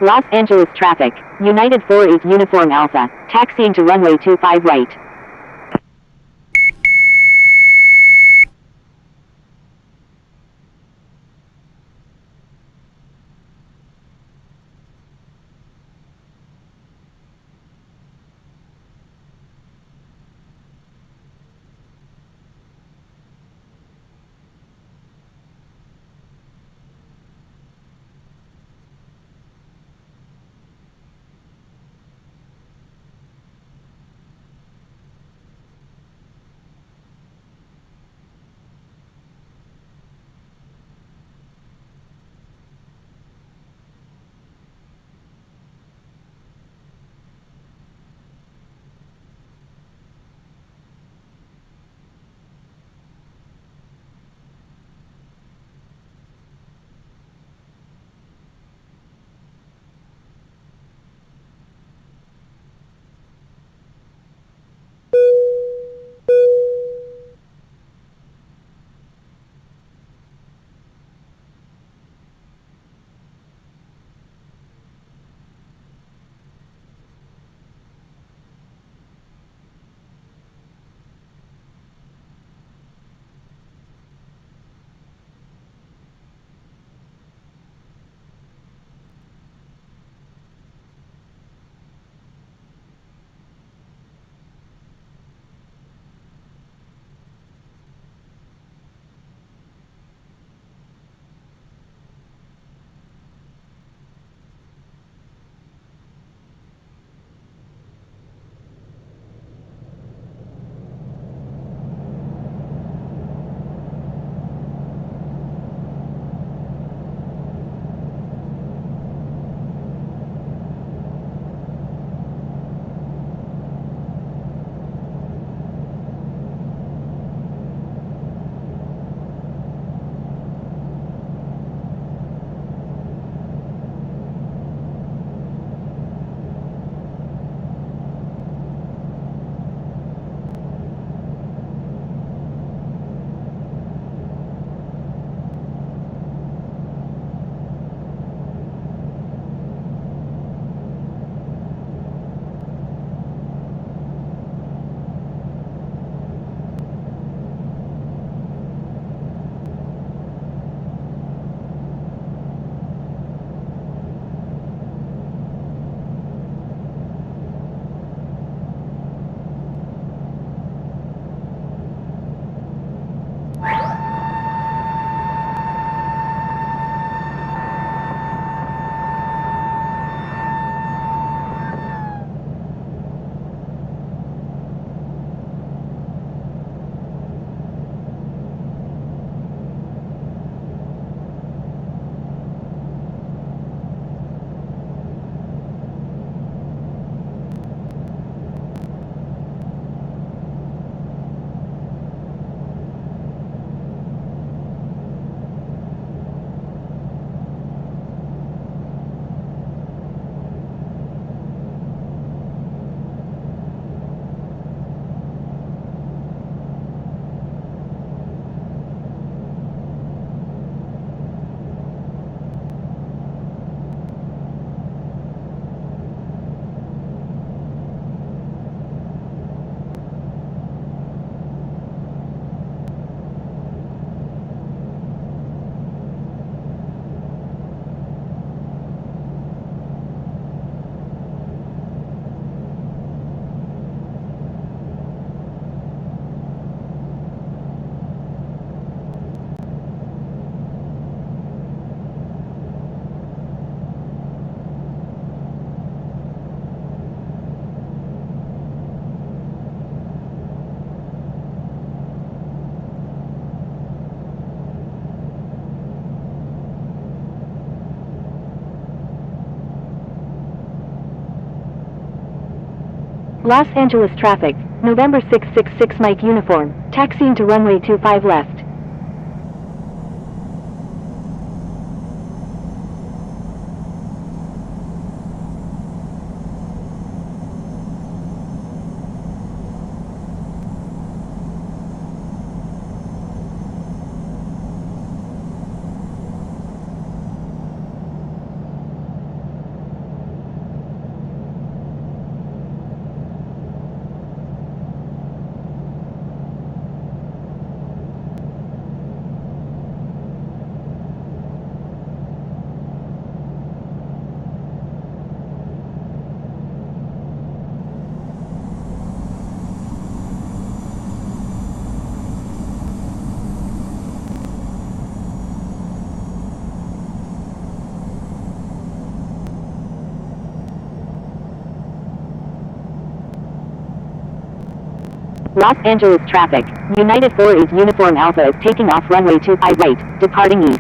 Los Angeles traffic. United 4 is Uniform Alpha. Taxiing to runway 25 right. Los Angeles traffic. November 666 Mike Uniform. Taxiing to runway 25 left. Los Angeles traffic. United 4 is Uniform Alpha is taking off runway 25 right, departing east.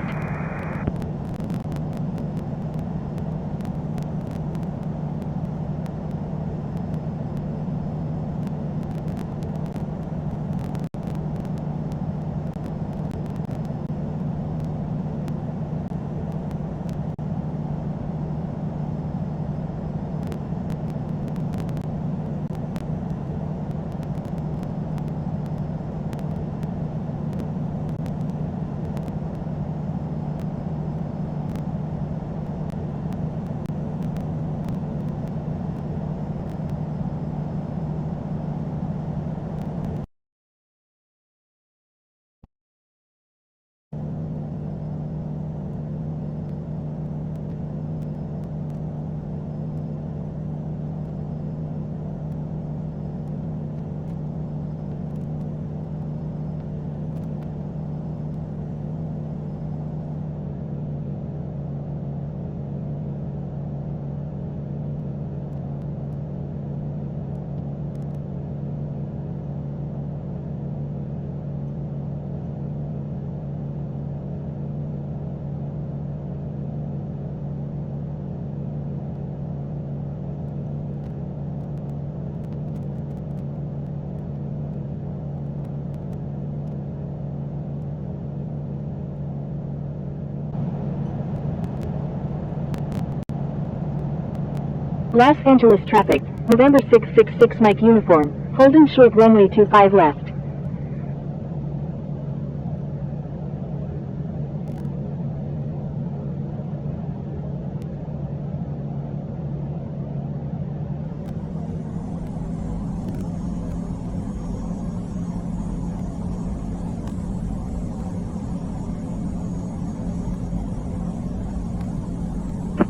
Los Angeles traffic. November 666 Mike Uniform. Holding short runway 25 left.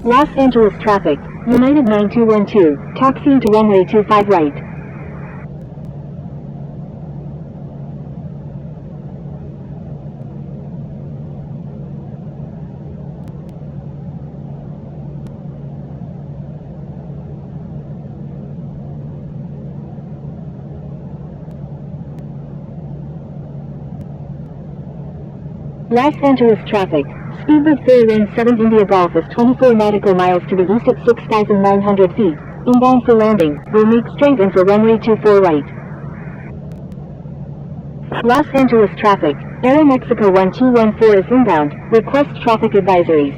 Los Angeles traffic. United 9212. Taxiing to runway 25 right. Los Angeles traffic. Speedbird ferry range 7 India Golf is 24 nautical miles to the east at 6,900 feet. Inbound for landing. Will make straight in for runway 24 right. Los Angeles traffic. Aeromexico 1214 is inbound. Request traffic advisories.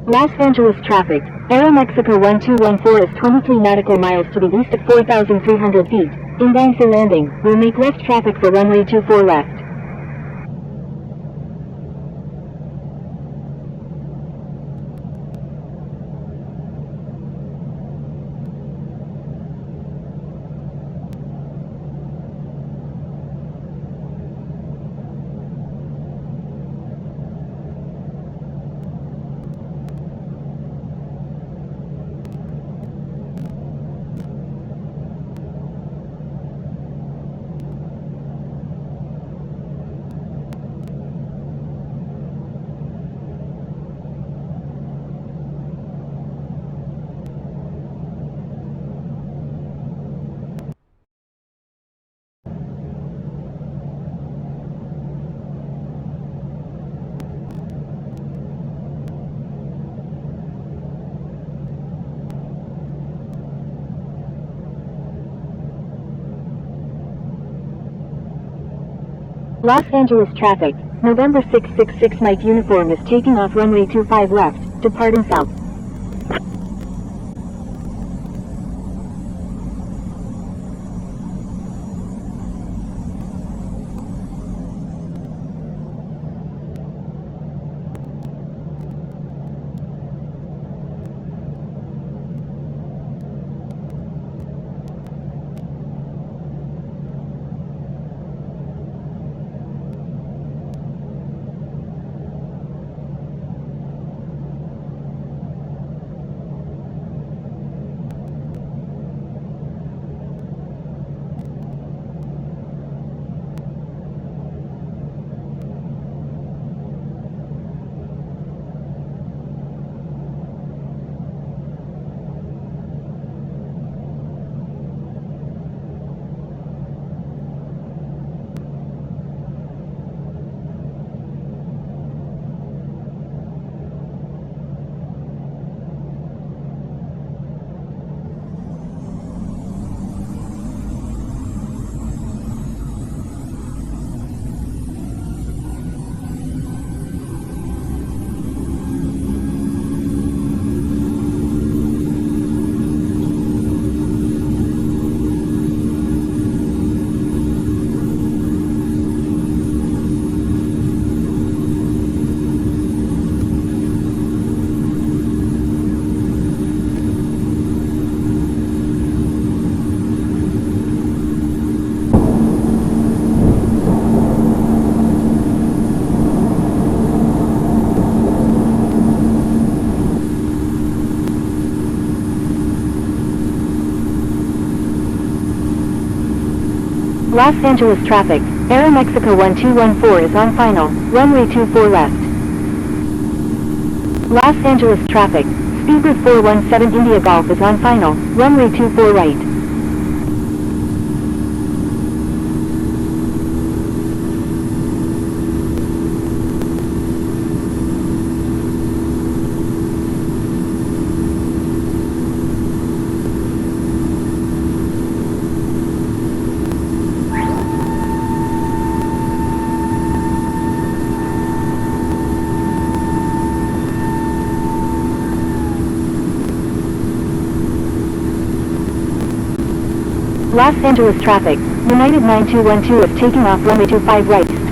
Los Angeles traffic. Aeromexico 1214 is 23 nautical miles to the east at 4,300 feet. Inbound for landing. Will make left traffic for runway 24 left. Los Angeles traffic. November 666 Mike Uniform is taking off runway 25 left, departing south. Los Angeles traffic, Aeromexico 1214 is on final, runway 24 left. Los Angeles traffic, Speedbird 417 India Golf is on final, runway 24 right. Los Angeles traffic, United 9212 is taking off runway 25 right.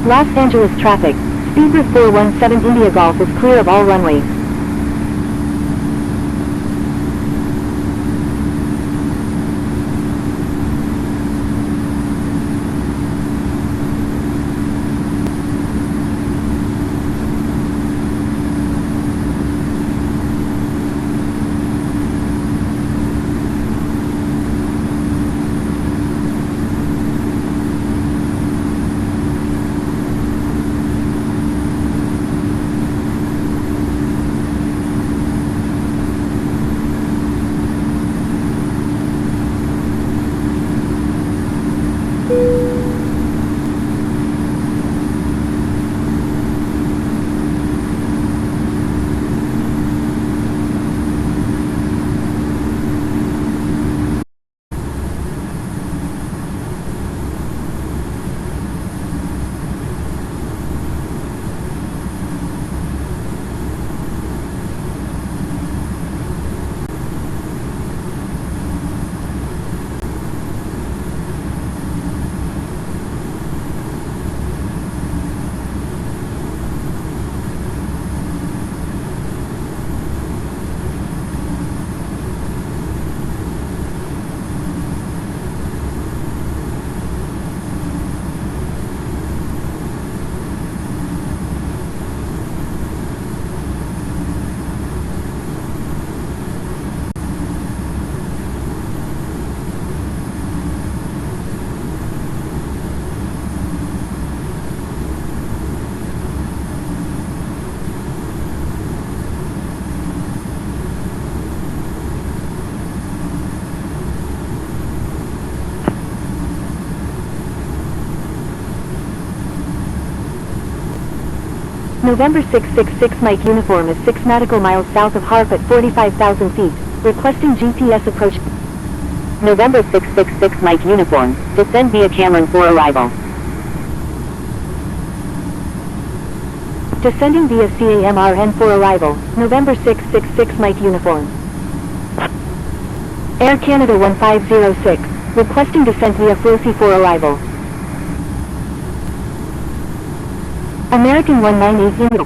Los Angeles traffic, Speedbird 417 India Golf is clear of all runways. November 666 Mike Uniform is 6 nautical miles south of Harp at 45,000 feet, requesting GPS approach. November 666 Mike Uniform, descend via Cameron for arrival. Descending via CAMRN for arrival, November 666 Mike uniform. Air Canada 1506, requesting descent via Flossy for arrival. American 198.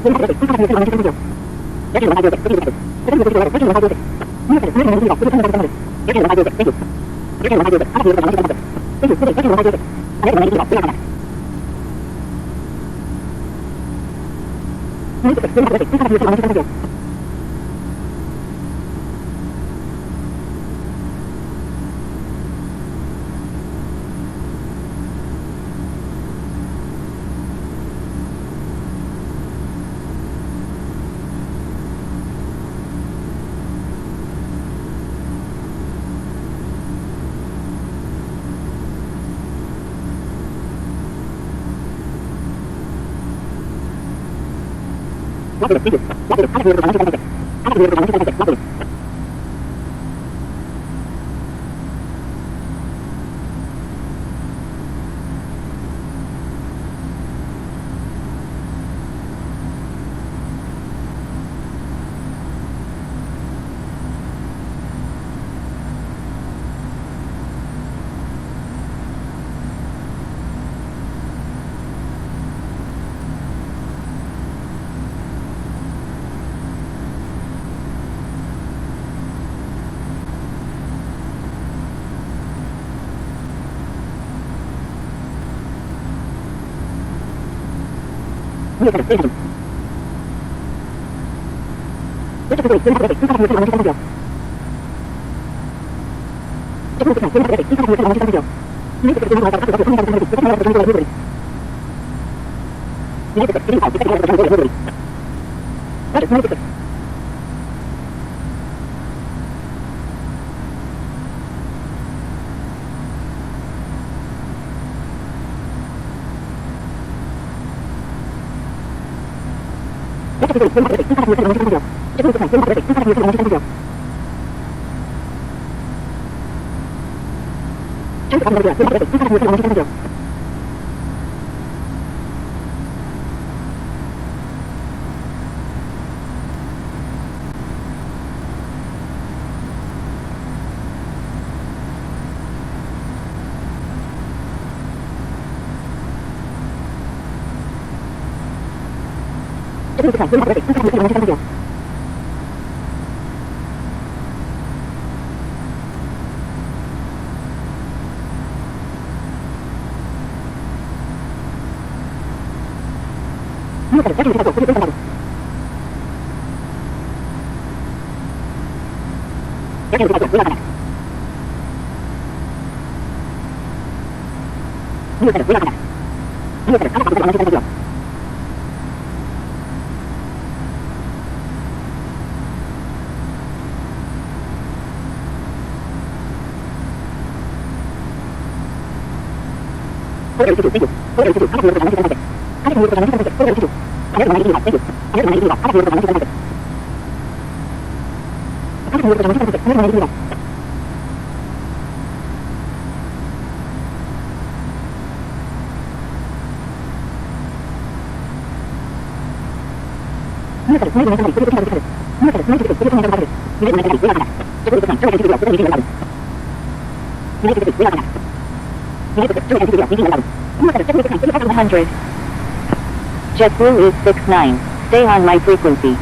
JetBlue is 69. Stay on my frequency.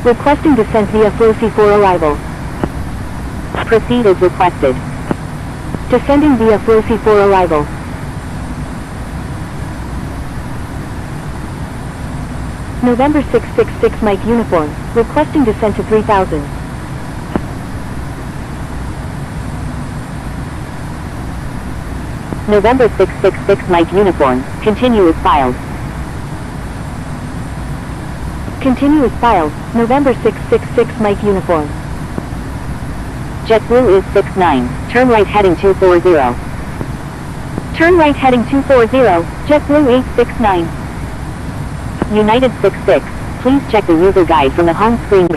Requesting descent via Flossy for arrival. Proceed as requested. Descending via Flossy for arrival. November 666 Mike uniform, requesting descent to 3000. November 666 Mike uniform, continue as filed. Continue as filed, November 666 Mike uniform. JetBlue is 69, turn right heading 240. Turn right heading 240, JetBlue 869. United 66, please check the user guide from the home screen.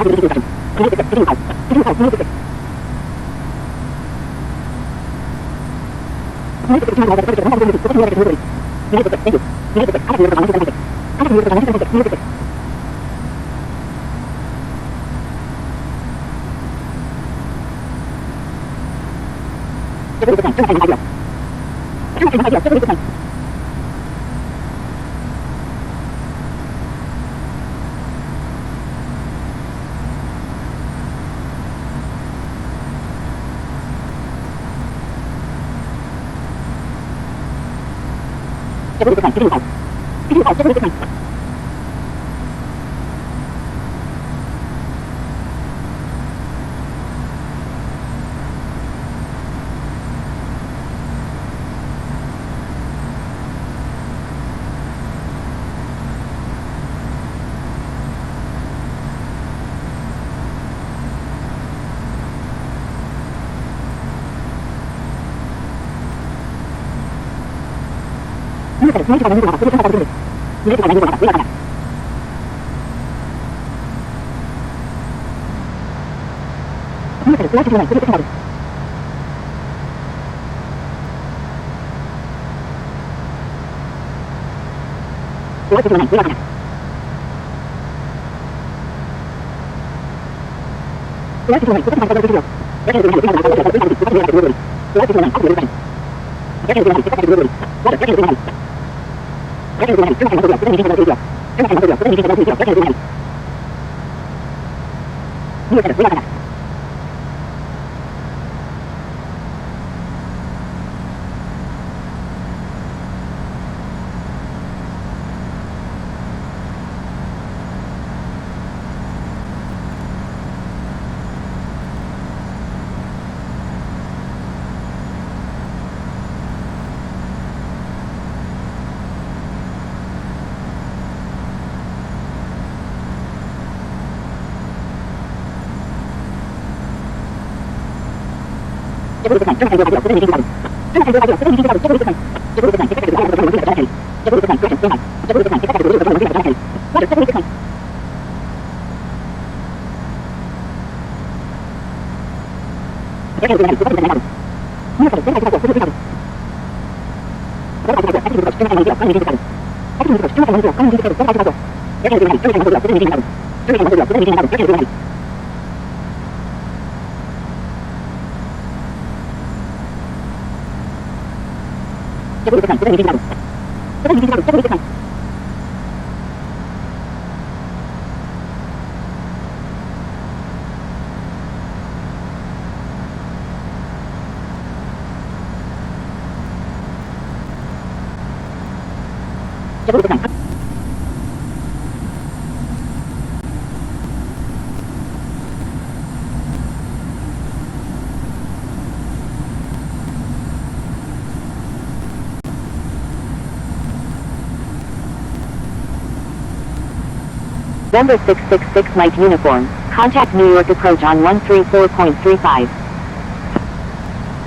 November 666 Mike Uniform. Contact New York approach on 134.35.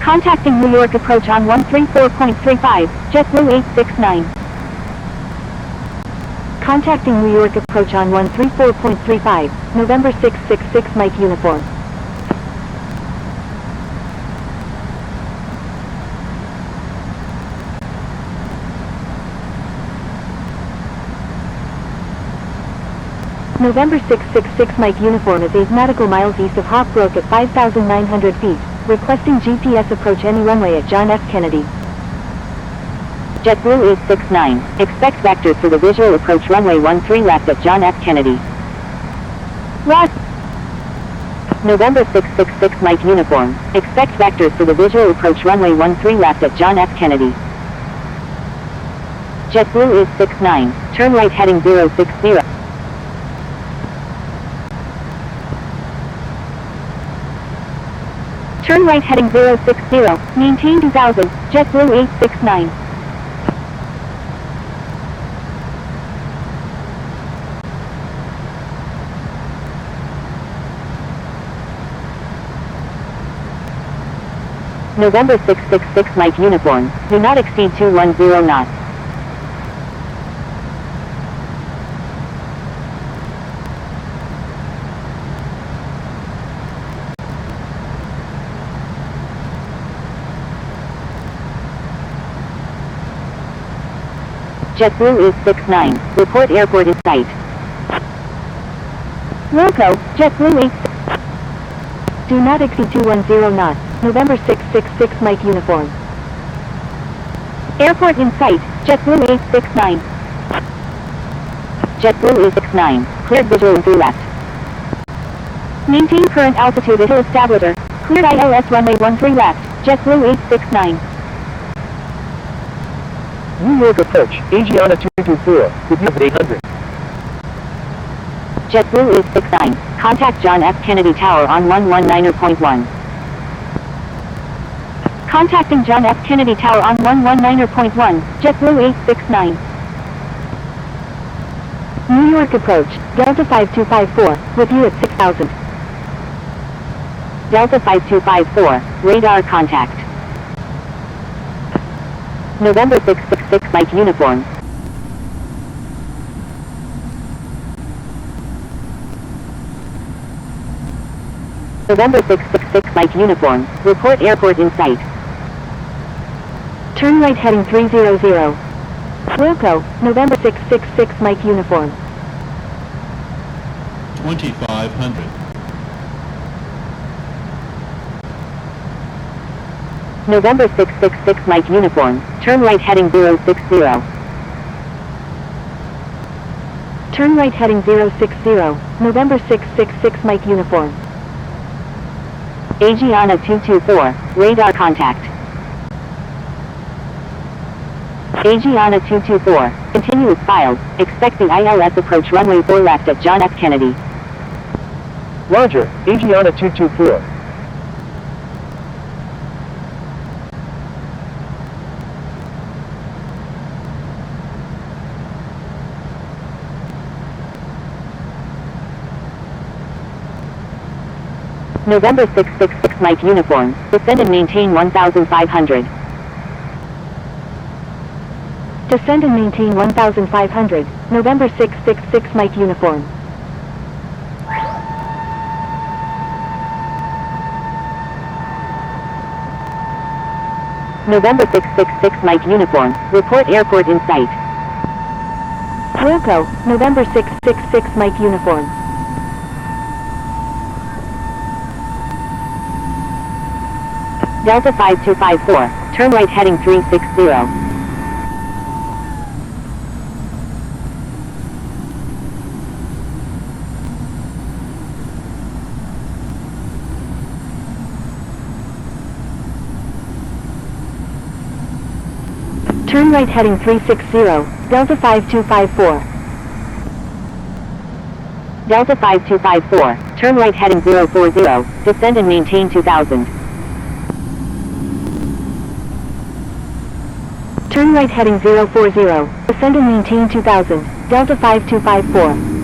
Contacting New York approach on 134.35, JetBlue 869. Contacting New York approach on 134.35, November 666 Mike Uniform. November 666 Mike Uniform is 8 nautical miles east of Hawkbrook at 5,900 feet, requesting GPS approach any runway at John F. Kennedy. JetBlue 869, expect vectors for the visual approach runway 13 left at John F. Kennedy. What? November 666 Mike Uniform, expect vectors for the visual approach runway 13 left at John F. Kennedy. JetBlue 869, turn right heading 060. Turn right heading 060, maintain 2000, JetBlue 869. November 666 Mike Uniform, do not exceed 210 knots. JetBlue is 69. Report airport in sight. Wilco, JetBlue 86. Do not exceed 210 knots. November 666 Mike uniform. Airport in sight. JetBlue 869. JetBlue is 69. Cleared visual and 3 left. Maintain current altitude until establisher. Cleared ILS runway 13 left. JetBlue 869. New York approach, Asiana 224, with you at 800. JetBlue is 69. Contact John F. Kennedy Tower on 119.1. Contacting John F. Kennedy Tower on 119.1, JetBlue 869. New York approach, Delta 5254, with you at 6000. Delta 5254, radar contact. November 666 Mike uniform. November 666 Mike uniform, report airport in sight. Turn right heading 300. Wilco, November 666 Mike uniform. 2500. November 666 Mike uniform, turn right heading 060. Turn right heading 060, November 666 Mike uniform. Asiana 224, radar contact. Asiana 224, continuous files, expect the ILS approach runway 4 left at John F. Kennedy. Roger, Asiana 224. November 666 Mike uniform, descend and maintain 1500. Descend and maintain 1500, November 666 Mike uniform. November 666 Mike uniform, report airport in sight. Wilco, November 666 Mike uniform. Delta 5254, turn right heading 360. Turn right heading 360, Delta 5254. Delta 5254, turn right heading 040, descend and maintain 2000. Turn right heading 040, descend and maintain 2000, Delta 5254.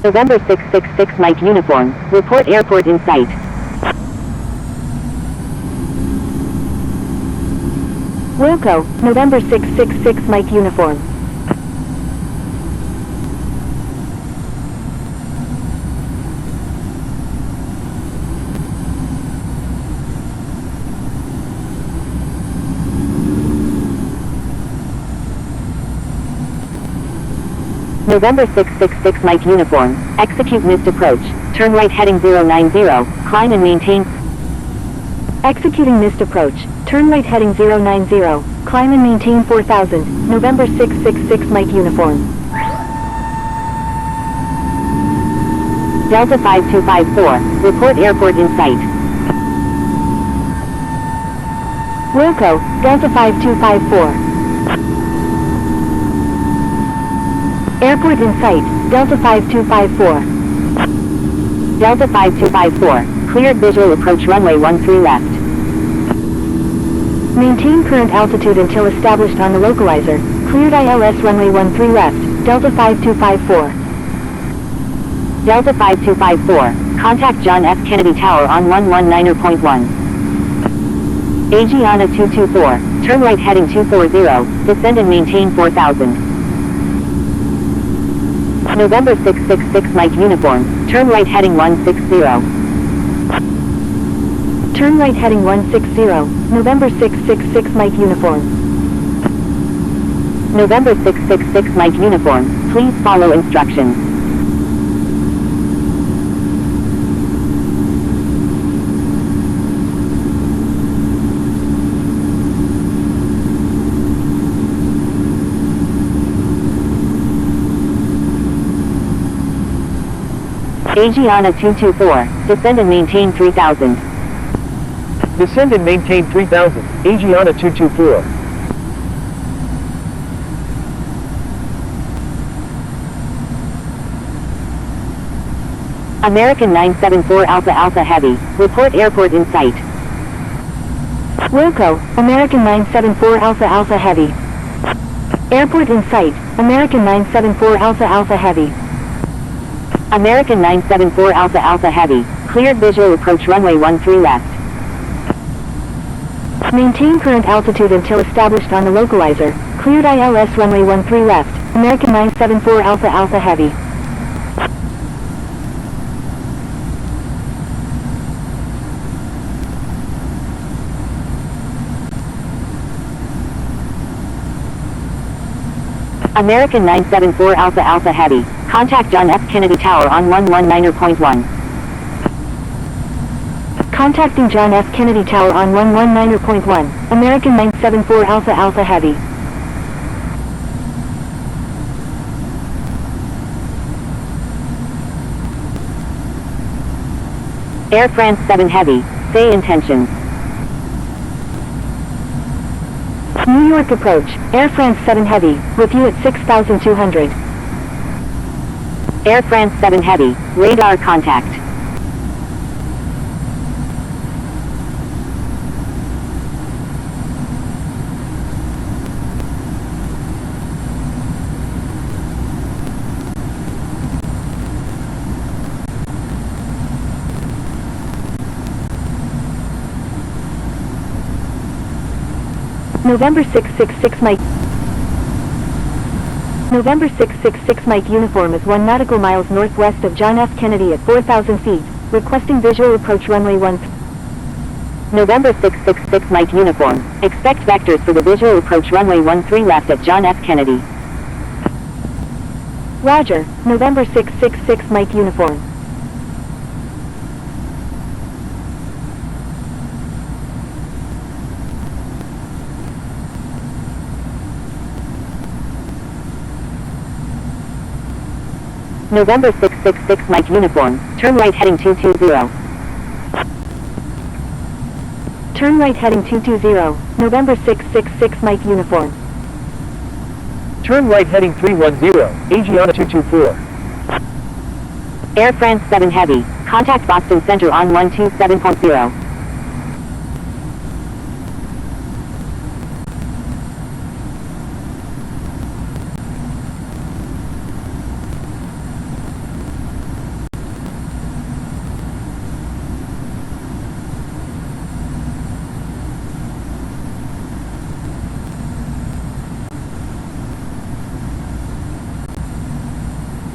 November 666 Mike uniform, report airport in sight. Wilco, November 666 Mike uniform. November 666 Mike uniform, execute missed approach, turn right heading 090, climb and maintain. Executing missed approach, turn right heading 090, climb and maintain 4000, November 666 Mike uniform. Delta 5254, report airport in sight. Wilco, Delta 5254. Airport in sight, Delta 5254. Delta 5254, cleared visual approach runway 13 left. Maintain current altitude until established on the localizer. Cleared ILS runway 13 left, Delta 5254. Delta 5254, contact John F. Kennedy Tower on 119.1. Aegeana 224, turn right heading 240, descend and maintain 4000. November 666 Mike Uniform, turn right heading 160. Turn right heading 160, November 666 Mike Uniform. November 666 Mike Uniform, please follow instructions. Aegeana 224, descend and maintain 3000. Descend and maintain 3000, Aegeana 224. American 974 Alpha Alpha Heavy, report airport in sight. Wilco, American 974 Alpha Alpha Heavy. Airport in sight, American 974 Alpha Alpha Heavy. American 974 Alpha Alpha Heavy, cleared visual approach runway 13 left. Maintain current altitude until established on the localizer. Cleared ILS runway 13 left, American 974 Alpha Alpha Heavy. American 974 Alpha Alpha Heavy, contact John F. Kennedy Tower on 119.1. Contacting John F. Kennedy Tower on 119.1, American 974 Alpha Alpha Heavy. Air France 7 Heavy, say intentions. New York approach, Air France 7 Heavy, with you at 6,200. Air France 7 Heavy, radar contact. November 666 Mike. November 666 Mike Uniform is 1 nautical miles northwest of John F. Kennedy at 4,000 feet, requesting visual approach runway 13. November 666 Mike Uniform, expect vectors for the visual approach runway 13 left at John F. Kennedy. Roger, November 666 Mike Uniform. November 666 Mike Uniform, turn right heading 220. Turn right heading 220, November 666 Mike Uniform. Turn right heading 310, Aegeana 224. Air France 7 Heavy, contact Boston Center on 127.0.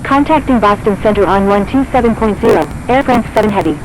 Contacting Boston Center on 127.0, Air France 7 Heavy.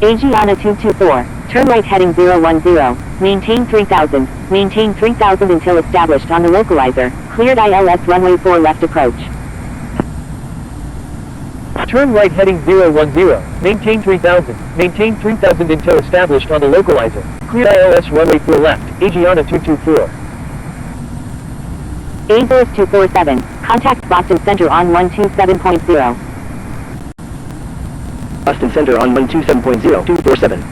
Aegeana 224, turn right heading 010, maintain 3000 until established on the localizer, cleared ILS runway 4 left approach. Turn right heading 010. Maintain 3000. Maintain 3000 until established on the localizer. Clear ILS runway 4 left. Agiana 224. Airbus 247. Contact Boston Center on 127.0. Boston Center on 127.0. 247.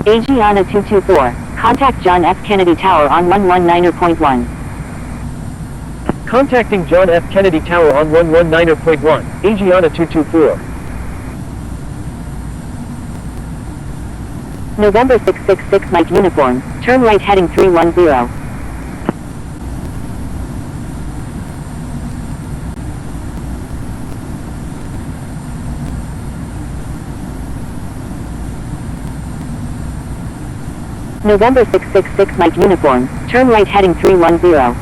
Agiana 224. Contact John F. Kennedy Tower on 119.1. Contacting John F. Kennedy Tower on 119.1. Agiana 224. November 666 Mike Uniform. Turn right heading 310. November 666 Mike Uniform. Turn right heading 310.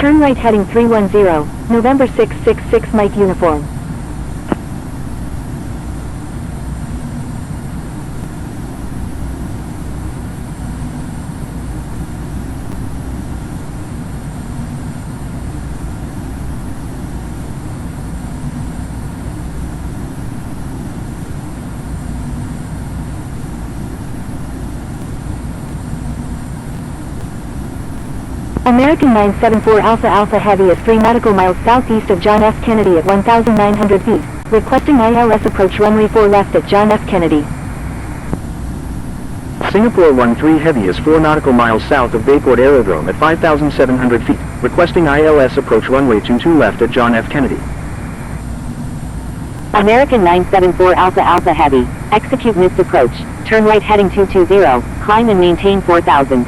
Turn right heading 310. November 666 Mike Uniform. American 974 Alpha Alpha Heavy is 3 nautical miles southeast of John F. Kennedy at 1,900 feet, requesting ILS approach runway 4 left at John F. Kennedy. Singapore 13 Heavy is 4 nautical miles south of Bayport Aerodrome at 5,700 feet, requesting ILS approach runway 22 left at John F. Kennedy. American 974 Alpha Alpha Heavy. Execute missed approach. Turn right heading 220. Climb and maintain 4,000.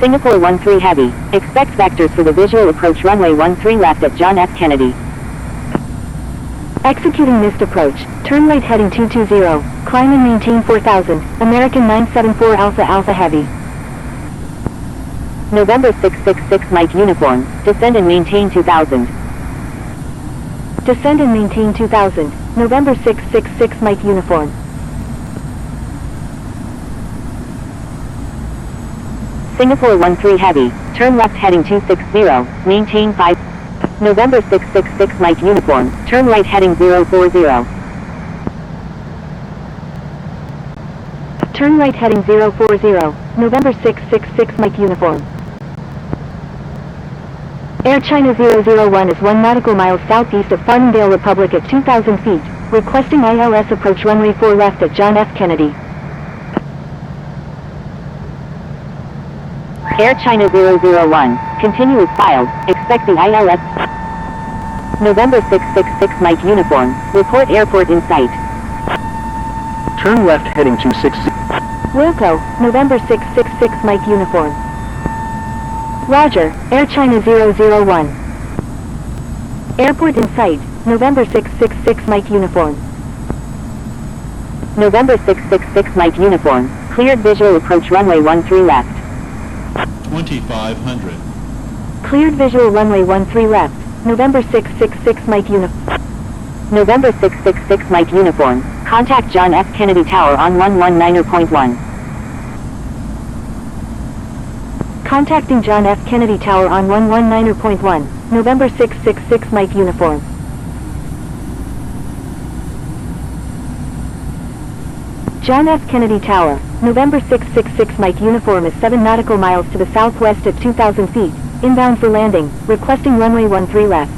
Singapore 13 Heavy. Expect vectors for the visual approach runway 13 left at John F. Kennedy. Executing missed approach. Turn right heading 220. Climb and maintain 4,000. American 974 Alpha Alpha Heavy. November 666 Mike Uniform. Descend and maintain 2,000. Descend and maintain 2,000. November 666 Mike Uniform. Singapore 13 Heavy. Turn left heading 260. Maintain 5. November 666 Mike Uniform. Turn right heading 040. Turn right heading 040. November 666 Mike Uniform. Air China 001 is 1 nautical miles southeast of Farmingdale Republic at 2,000 feet, requesting ILS approach runway 4 left at John F. Kennedy. Air China 001. Continue as filed. Expect the ILS. November 666 Mike Uniform. Report airport in sight. Turn left heading 260. Wilco, November 666 Mike Uniform. Roger, Air China 001. Airport in sight, November 666 Mike Uniform. November 666 Mike Uniform. Cleared visual approach runway 13 left. 2,500. Cleared visual runway 13 left, November 666 Mike Uniform. November 666 Mike Uniform. Contact John F. Kennedy Tower on 119.1. Contacting John F. Kennedy Tower on 119.1, November 666 Mike Uniform. John F. Kennedy Tower, November 666 Mike Uniform is 7 nautical miles to the southwest at 2,000 feet, inbound for landing, requesting runway 13 left.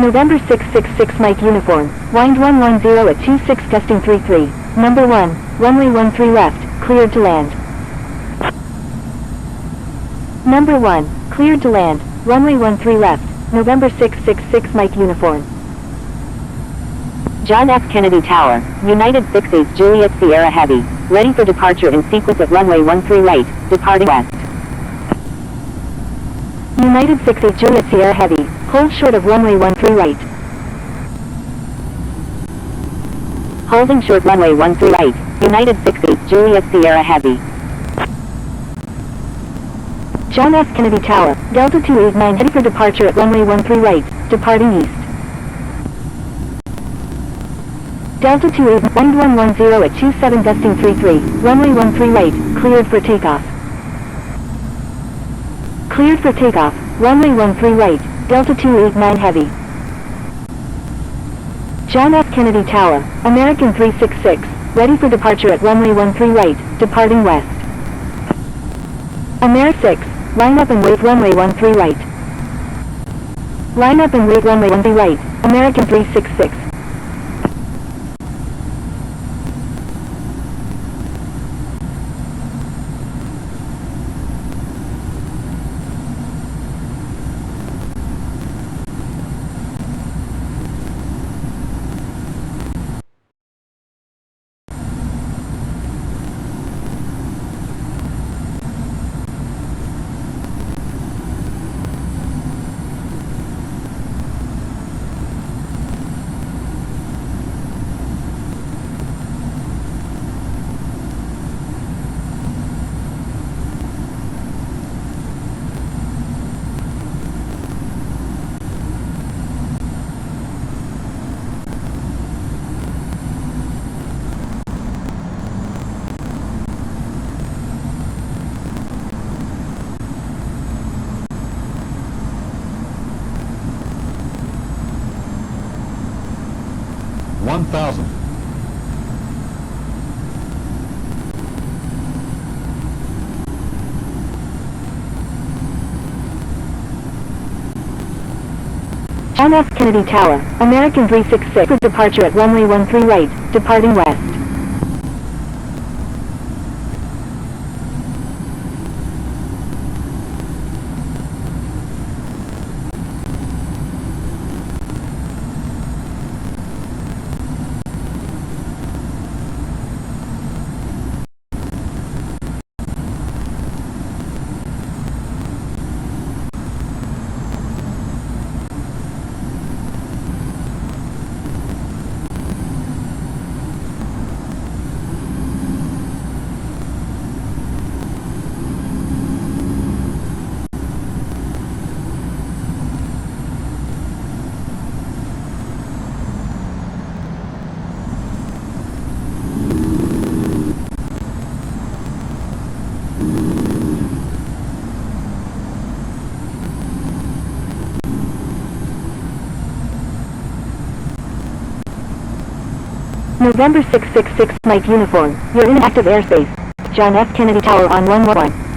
November 666 Mike Uniform, wind 110 at 26 gusting 33. Number 1, runway 13 left, cleared to land. Number 1, cleared to land, runway 13 left, November 666 Mike Uniform. John F. Kennedy Tower, United 68 Juliet Sierra Heavy, ready for departure in sequence at runway 13 right, departing west. United 68 Juliet Sierra Heavy, hold short of runway 13 right. Holding short runway 13 right, United 68 Juliet Sierra Heavy. John F. Kennedy Tower, Delta 289 heading for departure at runway 13 right, departing east. Delta 28 wind 110 at 27 gusting 33, runway 13 right, cleared for takeoff. Cleared for takeoff, runway 13 right, Delta 289 heavy. John F. Kennedy Tower, American 366, ready for departure at runway 13 right, departing west. American 6, line up and wait runway 13 right. Line up and wait runway 13 right, American 366. John F. Kennedy Tower, American 366 for departure at runway 13 right, departing west. November 666 Mike Uniform, you're in active airspace. John F. Kennedy Tower on 111.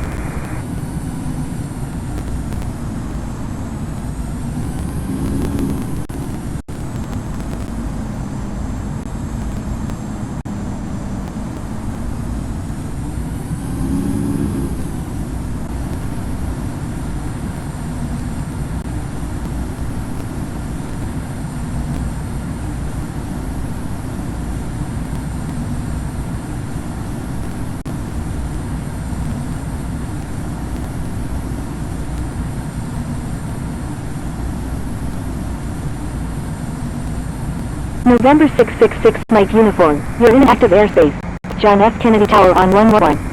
November 666 Mike Uniform, you're in active airspace. John F. Kennedy Tower on 111.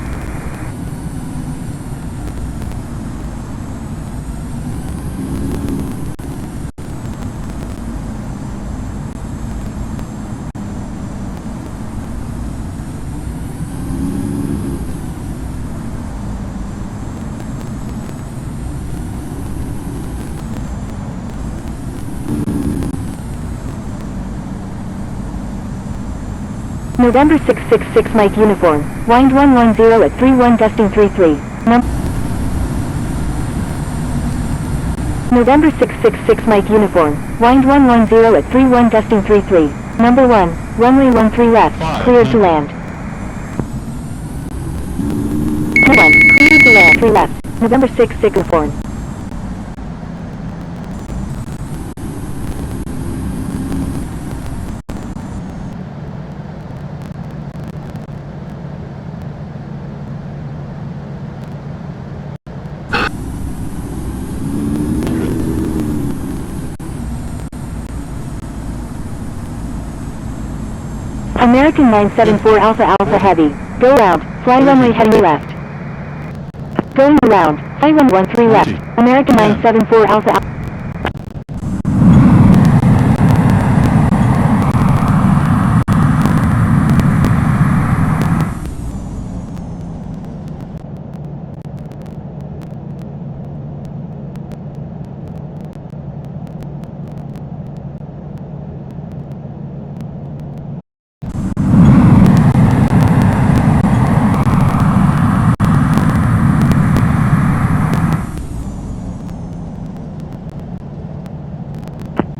November 666 Mike Uniform, wind 110 at 31 gusting 33. November 666 Mike Uniform. Wind 110 at 31 gusting 33. Number 1, runway 13 left, cleared to land. Number 1, cleared to land 3 left. November 66 Uniform. American 974 Alpha Alpha Heavy. Go round, fly runway heading left. Going around, fly runway 13 left. American 974 Alpha Alpha.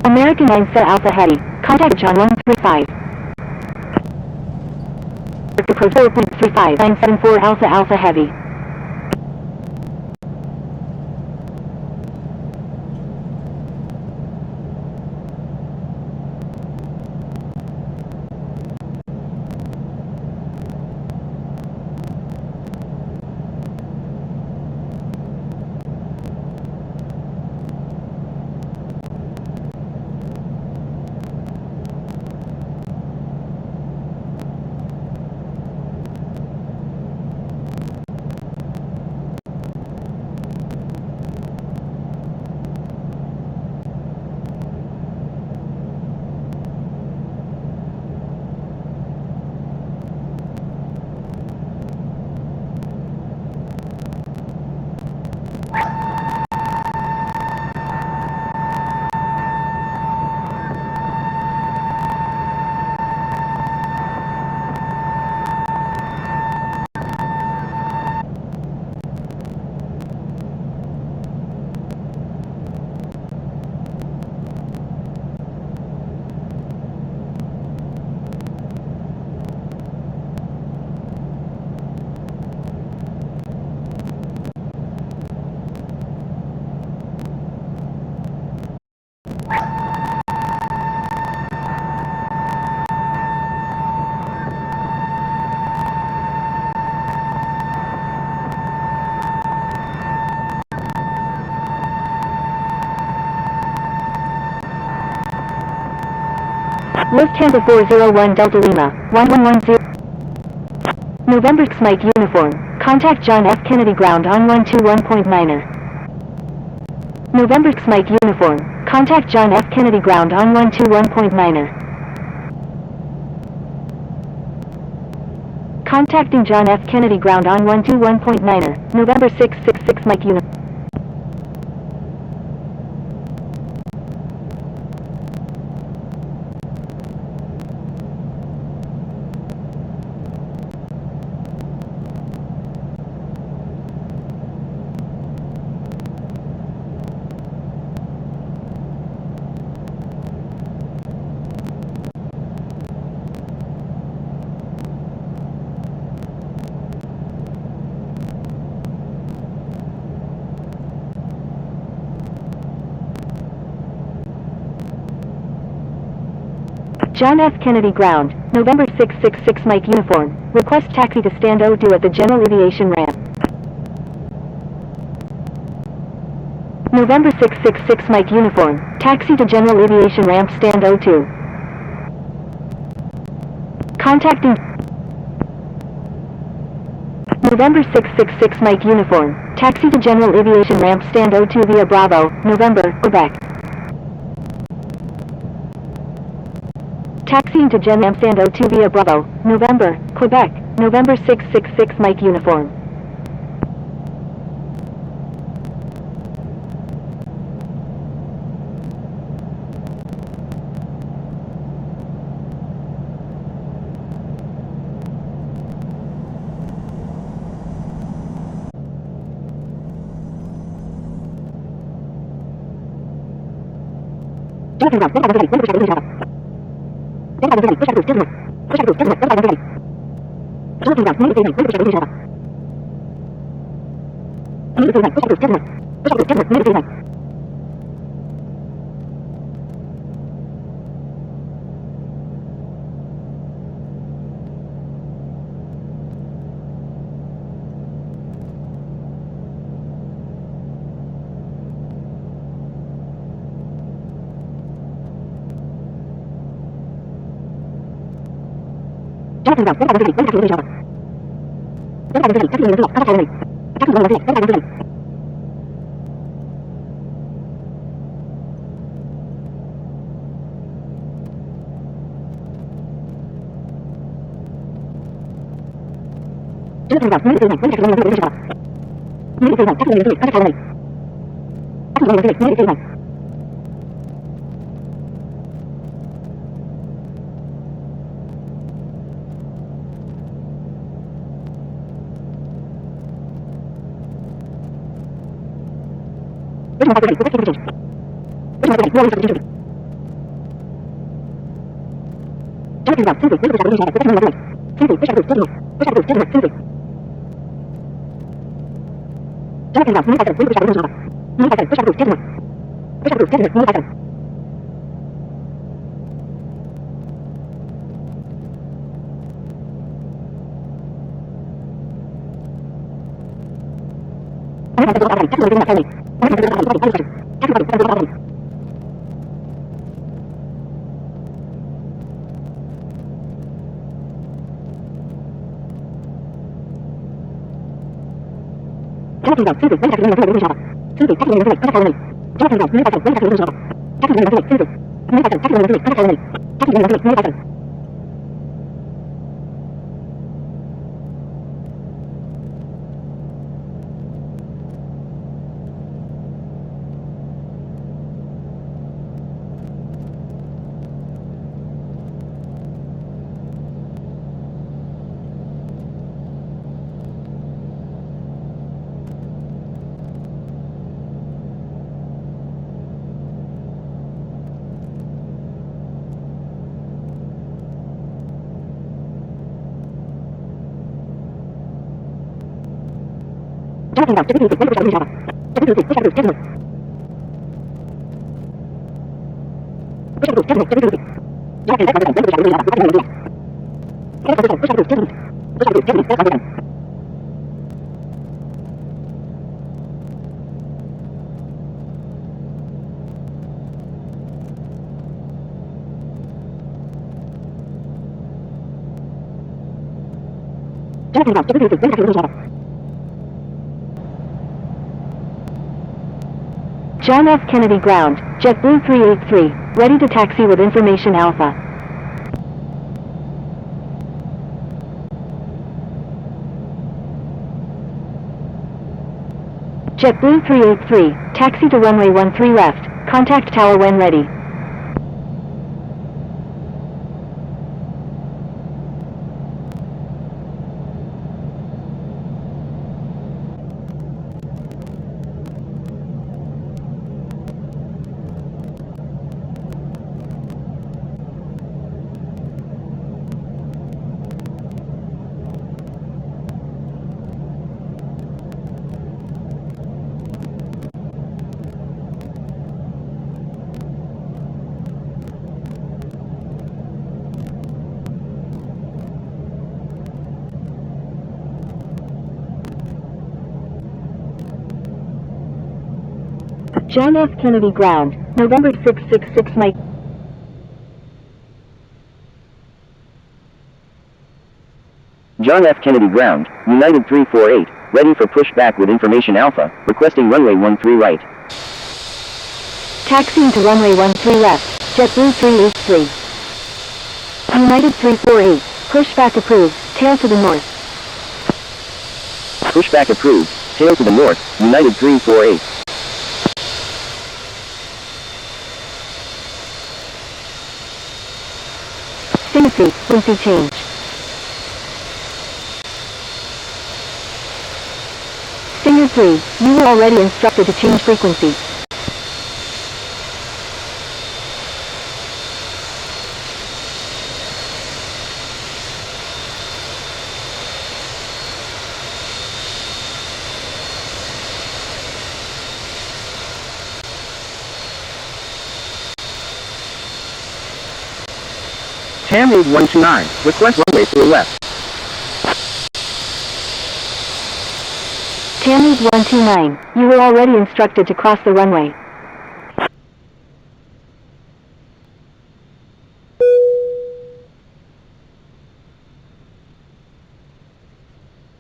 American 974 Alpha Heavy. Contact John 135. Approach 4.35 974 Alpha Alpha Heavy. Lufthansa 401 Delta Lima, 1110. November 6 Mike Uniform. Contact John F. Kennedy Ground on 121.9er. November 6 Mike Uniform. Contact John F. Kennedy Ground on 121.9er. Contacting John F. Kennedy Ground on 121.9er. November 666 Mike Uniform. John F. Kennedy Ground, November 666 Mike Uniform. Request taxi to stand 02 at the General Aviation ramp. November 666 Mike Uniform. Taxi to General Aviation ramp stand 02. Contacting November 666 Mike Uniform. Taxi to General Aviation ramp stand 02 via Bravo, November, Quebec. Taxiing to Gen Am stand 02 via Bravo, November, Quebec, November 666 Mike Uniform. John F. Kennedy ground, JetBlue 383, ready to taxi with information Alpha. JetBlue 383, taxi to runway 13 left, contact tower when ready. John F. Kennedy ground, November 666 Mike. John F. Kennedy ground, United 348, ready for pushback with information Alpha, requesting runway 13 right. Taxiing to runway 13 left, JetBlue 383. United 348, pushback approved, tail to the north. Pushback approved, tail to the north, United 348. Frequency, frequency change. Stinger 3, you were already instructed to change frequency. TAM 8129, request runway 4 left. Tammy 129, you were already instructed to cross the runway.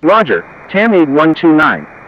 Roger, TAM 8129.